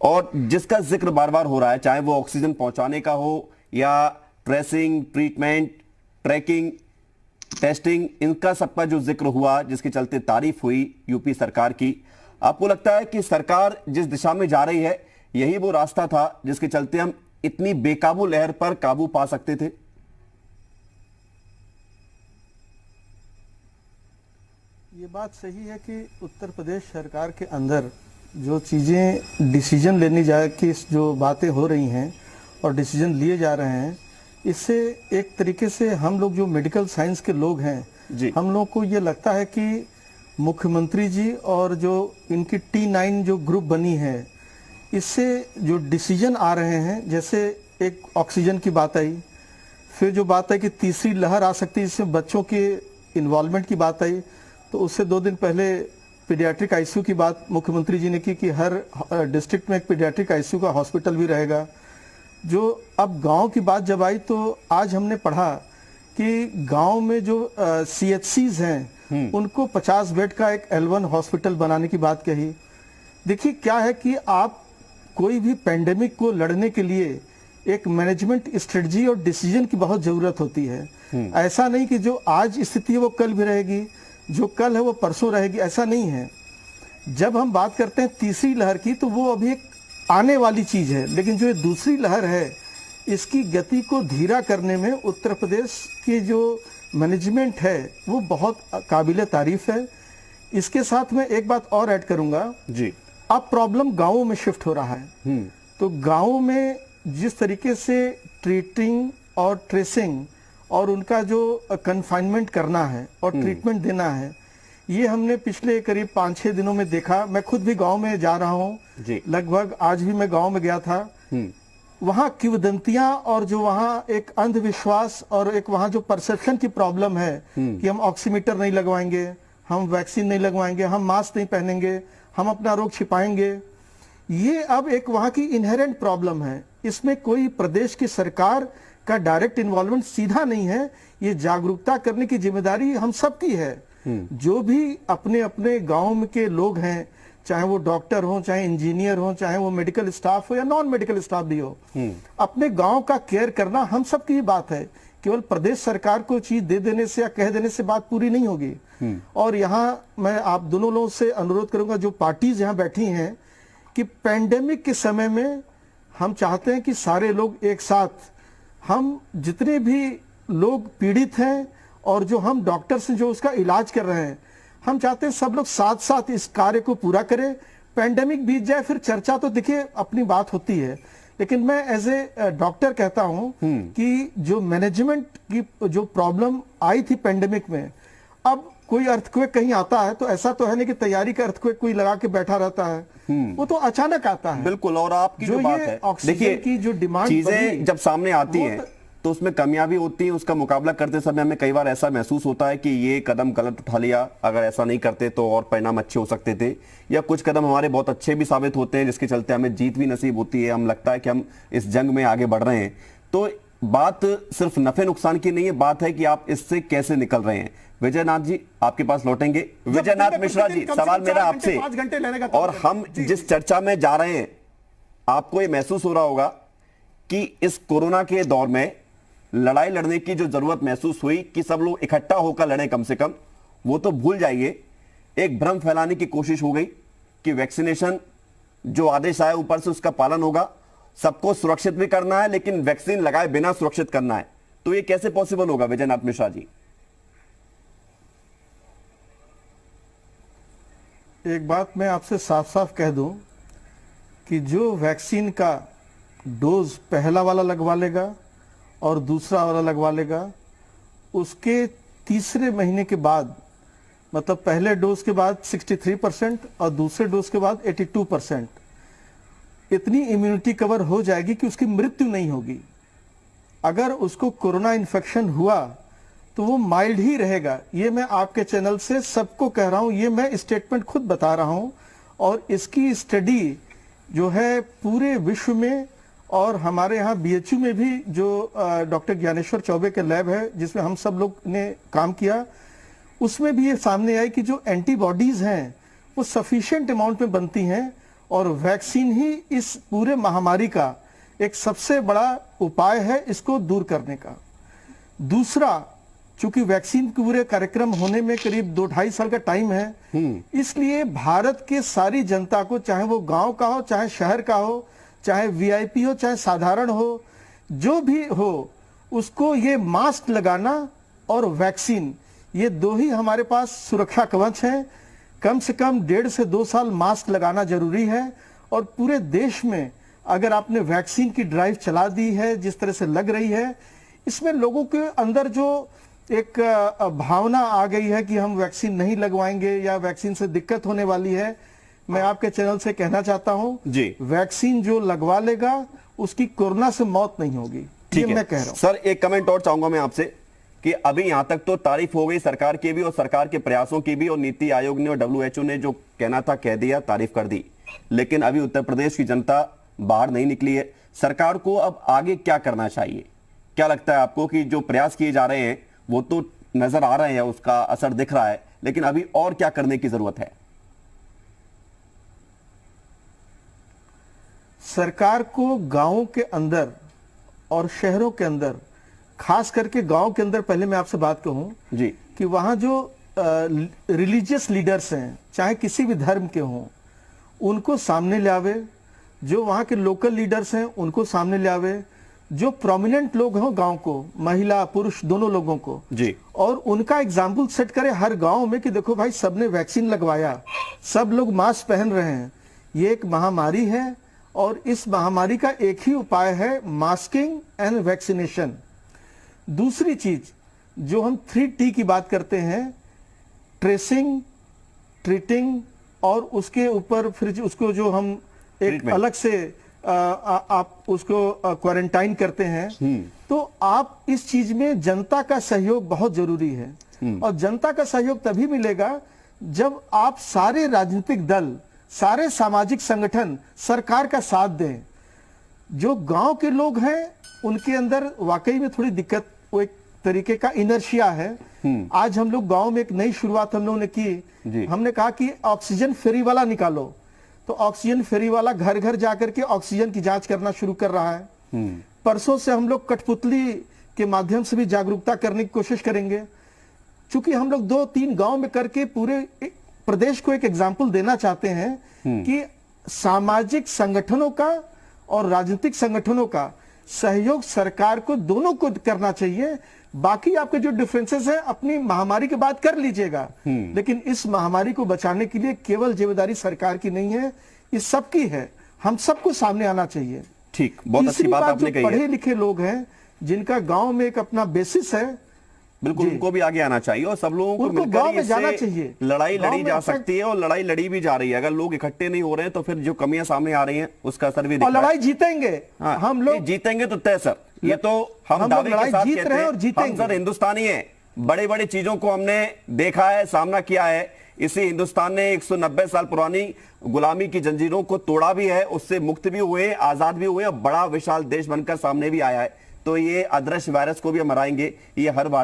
और जिसका जिक्र बार बार हो रहा है, चाहे वो ऑक्सीजन पहुंचाने का हो या ट्रेसिंग, ट्रीटमेंट, ट्रैकिंग, टेस्टिंग, इनका सबका जो जिक्र हुआ, जिसके चलते तारीफ हुई यूपी सरकार की। आपको लगता है कि सरकार जिस दिशा में जा रही है यही वो रास्ता था जिसके चलते हम इतनी बेकाबू लहर पर काबू पा सकते थे? ये बात सही है कि उत्तर प्रदेश सरकार के अंदर जो चीज़ें डिसीजन लेनी जा कि जो बातें हो रही हैं और डिसीजन लिए जा रहे हैं, इससे एक तरीके से हम लोग जो मेडिकल साइंस के लोग हैं, हम लोग को ये लगता है कि मुख्यमंत्री जी और जो इनकी T9 जो ग्रुप बनी है, इससे जो डिसीजन आ रहे हैं, जैसे एक ऑक्सीजन की बात आई, फिर जो बात है कि तीसरी लहर आ सकती है, इसमें बच्चों के इन्वॉल्वमेंट की बात आई, तो उससे 2 दिन पहले पीडियाट्रिक आईसीयू की बात मुख्यमंत्री जी ने की कि हर डिस्ट्रिक्ट में एक पीडियाट्रिक आईसीयू का हॉस्पिटल भी रहेगा। जो अब गांव की बात जब आई तो आज हमने पढ़ा कि गांव में जो CHCs हैं उनको 50 बेड का एक L1 हॉस्पिटल बनाने की बात कही। देखिए क्या है कि आप कोई भी पेंडेमिक को लड़ने के लिए एक मैनेजमेंट स्ट्रेटजी और डिसीजन की बहुत जरूरत होती है। ऐसा नहीं कि जो आज स्थिति है वो कल भी रहेगी, जो कल है वो परसों रहेगी, ऐसा नहीं है। जब हम बात करते हैं तीसरी लहर की तो वो अभी एक आने वाली चीज है, लेकिन जो ये दूसरी लहर है इसकी गति को धीरा करने में उत्तर प्रदेश की जो मैनेजमेंट है वो बहुत काबिले तारीफ है। इसके साथ में एक बात और ऐड करूंगा जी, अब प्रॉब्लम गांवों में शिफ्ट हो रहा है। तो गांवों में जिस तरीके से ट्रीटिंग और ट्रेसिंग और उनका जो कन्फाइनमेंट करना है और ट्रीटमेंट देना है, ये हमने पिछले करीब 5-6 दिनों में देखा। मैं खुद भी गांव में जा रहा हूँ, लगभग आज भी मैं गांव में गया था। वहाँ किंवदंतियां और जो वहाँ एक अंधविश्वास और एक वहाँ जो परसेप्शन की प्रॉब्लम है कि हम ऑक्सीमीटर नहीं लगवाएंगे, हम वैक्सीन नहीं लगवाएंगे, हम मास्क नहीं पहनेंगे, हम अपना रोग छिपाएंगे, ये अब एक वहाँ की इनहेरेंट प्रॉब्लम है। इसमें कोई प्रदेश की सरकार का डायरेक्ट इन्वॉल्वमेंट सीधा नहीं है। ये जागरूकता करने की जिम्मेदारी हम सबकी है। जो भी अपने अपने गांव के लोग हैं, चाहे वो डॉक्टर हो, चाहे इंजीनियर हो, चाहे वो मेडिकल स्टाफ हो या नॉन मेडिकल स्टाफ भी हो, अपने गांव का केयर करना हम सबकी बात है। केवल प्रदेश सरकार को चीज दे देने से या कह देने से बात पूरी नहीं होगी। और यहाँ मैं आप दोनों लोगों से अनुरोध करूंगा, जो पार्टीज यहाँ बैठी हैं, कि पेंडेमिक के समय में हम चाहते हैं कि सारे लोग एक साथ, हम जितने भी लोग पीड़ित हैं और जो हम डॉक्टर्स जो उसका इलाज कर रहे हैं, हम चाहते हैं सब लोग साथ साथ इस कार्य को पूरा करें। पेंडेमिक बीत जाए फिर चर्चा तो देखिए अपनी बात होती है, लेकिन मैं एज ए डॉक्टर कहता हूं कि जो मैनेजमेंट की जो प्रॉब्लम आई थी पेंडेमिक में, अब कोई अर्थक्वेक कहीं आता है तो ऐसा तो है नहीं कि तैयारी का अर्थक्वेक कोई लगा के बैठा रहता है, वो तो अचानक आता है। बिल्कुल। और आपकी जो बात है, देखिए की जो डिमांड चीजें जब सामने आती हैं तो उसमें कमियां भी होती हैं। उसका मुकाबला करते समय हमें कई बार ऐसा महसूस होता है कि ये कदम गलत उठा लिया, अगर ऐसा नहीं करते तो और परिणाम अच्छे हो सकते थे, या कुछ कदम हमारे बहुत अच्छे भी साबित होते हैं जिसके चलते हमें जीत भी नसीब होती है, हम लगता है कि हम इस जंग में आगे बढ़ रहे हैं। तो बात सिर्फ नफे नुकसान की नहीं है, बात है कि आप इससे कैसे निकल रहे हैं। विजयनाथ जी आपके पास लौटेंगे। विजयनाथ मिश्रा जी, सवाल मेरा आपसे, और हम जिस चर्चा में जा रहे हैं, आपको ये महसूस हो रहा होगा कि इस कोरोना के दौर में लड़ाई लड़ने की जो जरूरत महसूस हुई कि सब लोग इकट्ठा होकर लड़ें, कम से कम वो तो भूल जाइए। एक भ्रम फैलाने की कोशिश हो गई कि वैक्सीनेशन जो आदेश आया ऊपर से उसका पालन होगा, सबको सुरक्षित भी करना है लेकिन वैक्सीन लगाए बिना सुरक्षित करना है। तो ये कैसे पॉसिबल होगा विजयनाथ मिश्रा जी? एक बात मैं आपसे साफ साफ कह दूं कि जो वैक्सीन का डोज पहला वाला लगवा लेगा और दूसरा वाला लगवा लेगा, उसके तीसरे महीने के बाद, मतलब पहले डोज के बाद 63% और दूसरे डोज के बाद 82%, इतनी इम्यूनिटी कवर हो जाएगी कि उसकी मृत्यु नहीं होगी। अगर उसको कोरोना इन्फेक्शन हुआ तो वो माइल्ड ही रहेगा। ये मैं आपके चैनल से सबको कह रहा हूं, ये मैं स्टेटमेंट खुद बता रहा हूं। और इसकी स्टडी जो है पूरे विश्व में, और हमारे यहाँ BHU में भी जो डॉक्टर ज्ञानेश्वर चौबे के लैब है जिसमें हम सब लोग ने काम किया, उसमें भी ये सामने आई कि जो एंटीबॉडीज हैं वो सफिशिएंट अमाउंट में बनती हैं और वैक्सीन ही इस पूरे महामारी का एक सबसे बड़ा उपाय है इसको दूर करने का। दूसरा, चूंकि वैक्सीन के पूरे कार्यक्रम होने में करीब 2-2.5 साल का टाइम है, इसलिए भारत के सारी जनता को, चाहे वो गांव का हो, चाहे शहर का हो, चाहे वीआईपी हो, चाहे साधारण हो, जो भी हो, उसको ये मास्क लगाना और वैक्सीन, ये दो ही हमारे पास सुरक्षा कवच हैं। कम से कम 1.5 से 2 साल मास्क लगाना जरूरी है। और पूरे देश में अगर आपने वैक्सीन की ड्राइव चला दी है जिस तरह से लग रही है, इसमें लोगों के अंदर जो एक भावना आ गई है कि हम वैक्सीन नहीं लगवाएंगे या वैक्सीन से दिक्कत होने वाली है, मैं आपके चैनल से कहना चाहता हूं जी, वैक्सीन जो लगवा लेगा उसकी कोरोना से मौत नहीं होगी। ये मैं कह रहा हूं। सर, एक कमेंट और चाहूंगा मैं आपसे कि अभी यहां तक तो तारीफ हो गई सरकार की भी और सरकार के प्रयासों की भी, और नीति आयोग ने और WHO ने जो कहना था कह दिया, तारीफ कर दी, लेकिन अभी उत्तर प्रदेश की जनता बाहर नहीं निकली है। सरकार को अब आगे क्या करना चाहिए? क्या लगता है आपको कि जो प्रयास किए जा रहे हैं वो तो नजर आ रहे हैं, उसका असर दिख रहा है, लेकिन अभी और क्या करने की जरूरत है? सरकार को गांवों के अंदर और शहरों के अंदर, खास करके गांव के अंदर, पहले मैं आपसे बात कहूं जी कि वहां जो रिलीजियस लीडर्स हैं, चाहे किसी भी धर्म के हों, उनको सामने ले आवे। जो वहां के लोकल लीडर्स हैं उनको सामने ले आवे। जो प्रोमिनेंट लोग हों गांव को, महिला पुरुष दोनों लोगों को जी, और उनका एग्जाम्पल सेट करे हर गांव में कि देखो भाई, सबने वैक्सीन लगवाया, सब लोग मास्क पहन रहे हैं। ये एक महामारी है और इस महामारी का एक ही उपाय है, मास्किंग एंड वैक्सीनेशन। दूसरी चीज जो हम 3T की बात करते हैं, ट्रेसिंग, ट्रीटिंग और उसके ऊपर फिर उसको जो हम एक अलग से आप उसको क्वारंटाइन करते हैं, तो आप इस चीज में जनता का सहयोग बहुत जरूरी है। और जनता का सहयोग तभी मिलेगा जब आप सारे राजनीतिक दल, सारे सामाजिक संगठन सरकार का साथ दें। जो गांव के लोग हैं उनके अंदर वाकई में थोड़ी दिक्कत, वो एक तरीके का इनर्शिया है। आज हम लोग गांव में एक नई शुरुआत हम लोगों ने की, हमने कहा कि ऑक्सीजन फेरी वाला निकालो, तो ऑक्सीजन फेरी वाला घर घर जाकर के ऑक्सीजन की जांच करना शुरू कर रहा है। परसों से हम लोग कठपुतली के माध्यम से भी जागरूकता करने की कोशिश करेंगे। चूंकि हम लोग 2-3 गांव में करके पूरे प्रदेश को एक एग्जाम्पल देना चाहते हैं कि सामाजिक संगठनों का और राजनीतिक संगठनों का सहयोग सरकार को, दोनों को करना चाहिए। बाकी आपके जो डिफरेंसेस है अपनी महामारी के बाद कर लीजिएगा, लेकिन इस महामारी को बचाने के लिए केवल जिम्मेदारी सरकार की नहीं है, ये सबकी है। हम सबको सामने आना चाहिए। ठीक, बहुत अच्छी बात आपने कही है। पढ़े लिखे लोग हैं जिनका गांव में एक अपना बेसिस है, बिल्कुल उनको भी आगे आना चाहिए और सब लोगों को मिलकर जाना चाहिए। लड़ाई लड़ी जा सकती है और लड़ाई लड़ी भी जा रही है। अगर लोग इकट्ठे नहीं हो रहे हैं तो फिर जो कमियां सामने आ रही हैं उसका असर भी दिख रहा है। लड़ाई जीतेंगे हम लोग, जीतेंगे तो तय सर, ये तो हम दावे के साथ कहते हैं। हम सर हिंदुस्तानी हैं, बड़े बड़े चीजों को हमने देखा है, सामना किया है। इसी हिंदुस्तान ने 190 साल पुरानी गुलामी की जंजीरों को तोड़ा भी है, उससे मुक्त भी हुए, आजाद भी हुए, बड़ा विशाल देश बनकर सामने भी आया है। तो ये अदृश्य वायरस को भी हम हराएंगे, ये हर बार